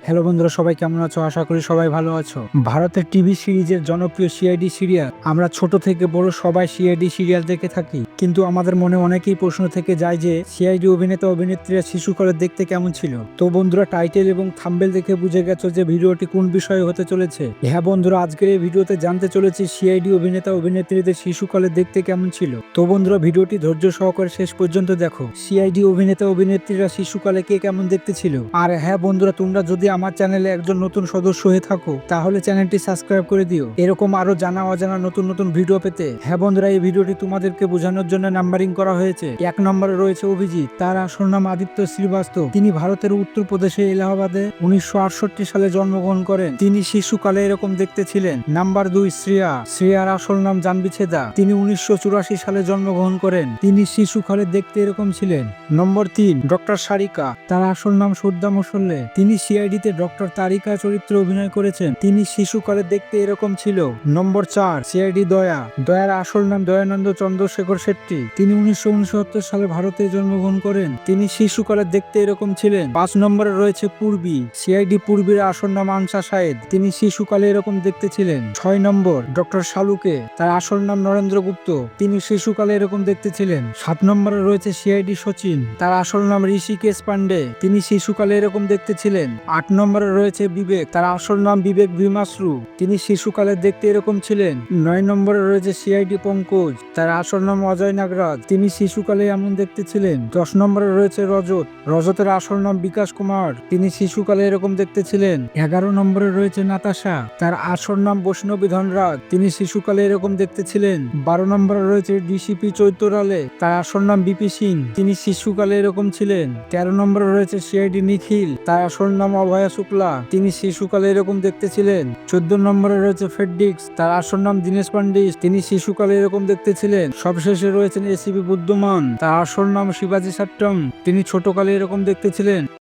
Hello বন্ধুরা, সবাই কেমন আছো? আশা করি সবাই ভালো আছো। ভারতের টিভি সিরিজের জনপ্রিয় সিআইডি সিরিয়াল। আমরা ছোট থেকে বড় সবাই সিআইডি সিরিয়াল দেখে থাকি, কিন্তু আমাদের মনে অনেকেই প্রশ্ন থেকে যায় যে সিআইডি অভিনেতা অভিনেত্রীরা শিশুকালে দেখতে কেমন ছিল। তো বন্ধুরা, টাইটেল এবং থাম্বনেল দেখে বুঝে গেছো যে ভিডিওটি কোন বিষয়ে হতে চলেছে। হ্যাঁ বন্ধুরা, আজকের এই ভিডিওতে জানতে চলেছি সিআইডি অভিনেতা অভিনেত্রীদের শিশুকালে দেখতে কেমন ছিল। তো বন্ধুরা, ভিডিওটি ধৈর্য সহকারে শেষ পর্যন্ত দেখো। সিআইডি অভিনেতা অভিনেত্রীরা শিশুকালে কে কেমন দেখতে ছিল। আর হ্যাঁ বন্ধুরা, তোমরা যদি আমার চ্যানেলে একজন নতুন সদস্য হয়ে থাকো তাহলে চ্যানেলটি সাবস্ক্রাইব করে দিও, এরকম আরো জানা অজানা নতুন নতুন ভিডিও পেতে। হ্যাঁ বন্ধুরা, এই ভিডিওটি তোমাদেরকে বোঝানোর জন্য নাম্বারিং করা হয়েছে। 1 নম্বরে রয়েছে অভিজিৎ, তার আসল নাম আদিত্য শ্রীবাস্তব। তিনি ভারতের উত্তরপ্রদেশে এলাহাবাদে 1968 সালে জন্মগ্রহণ করেন। তিনি শিশুকালে এরকম দেখতে ছিলেন। নাম্বার 2 শ্রেয়া। শ্রেয়ার আসল নাম জাহ্নবী ছেদা। তিনি 1984 সালে জন্মগ্রহণ করেন। তিনি শিশুকালে দেখতে এরকম ছিলেন। নম্বর 3 ডক্টর সারিকা। তার আসল নাম শ্রদ্ধা মুসল্লে। তিনি সিআইডিতে ডক্টর তারিকা চরিত্রে অভিনয় করেছেন। তিনি শিশুকালে দেখতে এরকম ছিল। নম্বর 4 সিআইডি দয়া। দয়ার আসল নাম দয়ানন্দ চন্দ্রশেখর শেট্টি। তিনি 1969 সালে ভারতে জন্মগ্রহণ করেন। তিনি শিশুকালে দেখতে এরকম ছিলেন। 5 নম্বরে রয়েছে পূর্বী। সিআইডি পূর্বীর আসল নাম আনসা শাহেদ। তিনি শিশুকালে এরকম দেখতে ছিলেন। 6 নম্বর ডক্টর শালুকে। তার আসল নাম নরেন্দ্র গুপ্ত। তিনি শিশুকালে এরকম দেখতে ছিলেন। 7 নম্বরে রয়েছে সিআইডি সচিন। তার আসল নাম ঋষিকেশ পান্ডে। তিনি শিশুকালে এরকম দেখতে ছিলেন। 8 নম্বরে রয়েছে বিবেক। তার আসল নাম বিবেক ভীমাশ্রু। তিনি শিশুকালে দেখতে এরকম ছিলেন। 9 নম্বরে রয়েছে সিআইডি পঙ্কজ। তার আসল নাম অজয় নাগরাজ। তিনি শিশুকালে এমন দেখতে ছিলেন। 10 নম্বরে রয়েছে রজত। রজতের আসল নাম বিকাশ কুমার। তিনি শিশুকালে এরকম দেখতে ছিলেন। 11 নম্বরে রয়েছে নাতাশা। তার আসল নাম বৈষ্ণবী ধনরাজ। তিনি শিশুকালে এরকম দেখতে ছিলেন। 12 নম্বরে রয়েছে ডিসিপি চৈতরালে। তার আসল নাম বিপি সিং। তিনি শিশুকালে এরকম ছিলেন। 13 নম্বরে রয়েছে সিআইডি নিখিল। তার আসল নাম অভয়া শুক্লা। তিনি শিশুকালে এরকম দেখতে ছিলেন। 14 নম্বরে রয়েছে ফেডডিক্স। তার আসল নাম দীনেশ পান্ডিস। তিনি শিশুকালে এরকম দেখতে ছিলেন। সবশেষে রয়েছেন এসিপি বুদ্ধমান। তার আসল নাম শিবাজি সাট্টম। তিনি ছোটকালে এরকম দেখতে ছিলেন।